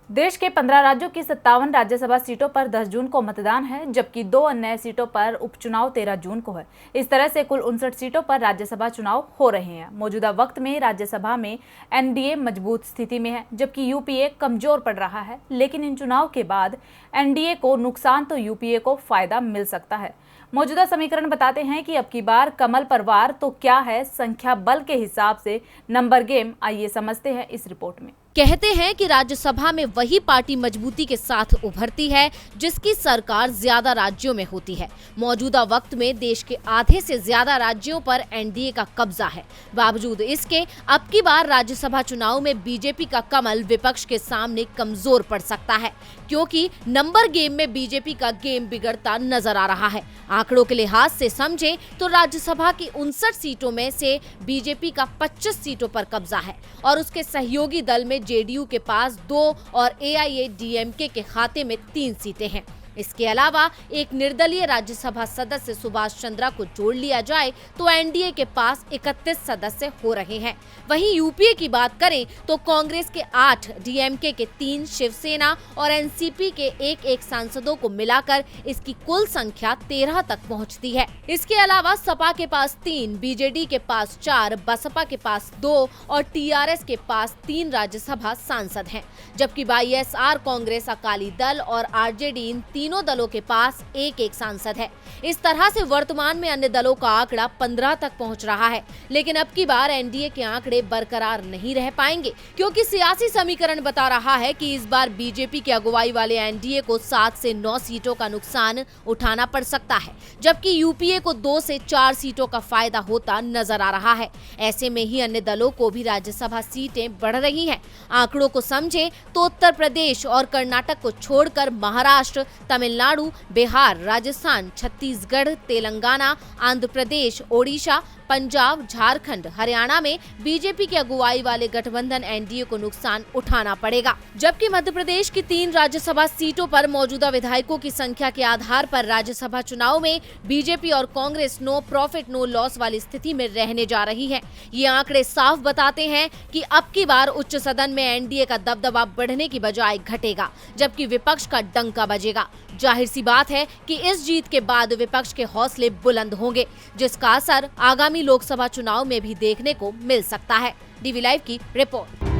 देश के 15 राज्यों की 57 राज्यसभा सीटों पर 10 जून को मतदान है, जबकि 2 अन्य सीटों पर उपचुनाव 13 जून को है। इस तरह से कुल 59 सीटों पर राज्यसभा चुनाव हो रहे हैं। मौजूदा वक्त में राज्यसभा में एनडीए मजबूत स्थिति में है, जबकि यूपीए कमजोर पड़ रहा है। लेकिन इन चुनाव के बाद एनडीए को नुकसान तो यूपीए को फायदा मिल सकता है। मौजूदा समीकरण बताते हैं कि अब की बार कमल पर वार तो क्या है, संख्या बल के हिसाब से नंबर गेम। आइए समझते हैं इस रिपोर्ट में। कहते हैं कि राज्यसभा में वही पार्टी मजबूती के साथ उभरती है जिसकी सरकार ज्यादा राज्यों में होती है। मौजूदा वक्त में देश के आधे से ज्यादा राज्यों पर एनडीए का कब्जा है। बावजूद इसके अब की बार राज्यसभा चुनाव में बीजेपी का कमल विपक्ष के सामने कमजोर पड़ सकता है, क्योंकि नंबर गेम में बीजेपी का गेम बिगड़ता नजर आ रहा है। आंकड़ों के लिहाज से समझे तो राज्यसभा की 59 सीटों में से बीजेपी का 25 सीटों पर कब्जा है और उसके सहयोगी दल में जेडीयू के पास 2 और एआईएडीएमके के खाते में 3 सीटें हैं। इसके अलावा एक निर्दलीय राज्यसभा सदस्य सुभाष चंद्रा को जोड़ लिया जाए तो एनडीए के पास 31 सदस्य हो रहे हैं। वहीं यूपीए की बात करें तो कांग्रेस के 8, डीएमके के 3, शिवसेना और एनसीपी के 1-1 सांसदों को मिलाकर इसकी कुल संख्या 13 तक पहुंचती है। इसके अलावा सपा के पास 3, बीजेडी के पास 4, बसपा के पास 2 और टीआरएस के पास 3 राज्यसभा सांसद हैं, जबकि वाईएसआर, कांग्रेस, अकाली दल और आरजेडी इन तीनों दलों के पास 1-1 सांसद है। इस तरह से वर्तमान में अन्य दलों का आंकड़ा 15 तक पहुंच रहा है। लेकिन अब की बार एनडीए के आंकड़े बरकरार नहीं रह पाएंगे, क्योंकि सियासी समीकरण बता रहा है कि इस बार बीजेपी की अगुवाई वाले एनडीए को 7 से 9 सीटों का नुकसान उठाना पड़ सकता है, जबकि यूपीए को 2 से 4 सीटों का फायदा होता नजर आ रहा है। ऐसे में ही अन्य दलों को भी राज्यसभा सीटें बढ़ रही हैं। आंकड़ों को समझे तो उत्तर प्रदेश और कर्नाटक को छोड़कर महाराष्ट्र, तमिलनाडु, बिहार, राजस्थान, छत्तीसगढ़, तेलंगाना, आंध्र प्रदेश, ओडिशा, पंजाब, झारखंड, हरियाणा में बीजेपी की अगुवाई वाले गठबंधन एनडीए को नुकसान उठाना पड़ेगा। जबकि मध्य प्रदेश की 3 राज्यसभा सीटों पर मौजूदा विधायकों की संख्या के आधार पर राज्यसभा चुनाव में बीजेपी और Congress no profit no loss वाली स्थिति में रहने जा रही है। ये आंकड़े साफ बताते हैं कि अब की बार उच्च सदन में एनडीए का दबदबा बढ़ने की बजाय घटेगा, जबकि विपक्ष का डंका बजेगा। जाहिर सी बात है कि इस जीत के बाद विपक्ष के हौसले बुलंद होंगे, जिसका असर आगामी लोकसभा चुनाव में भी देखने को मिल सकता है। डीवी लाइव की रिपोर्ट।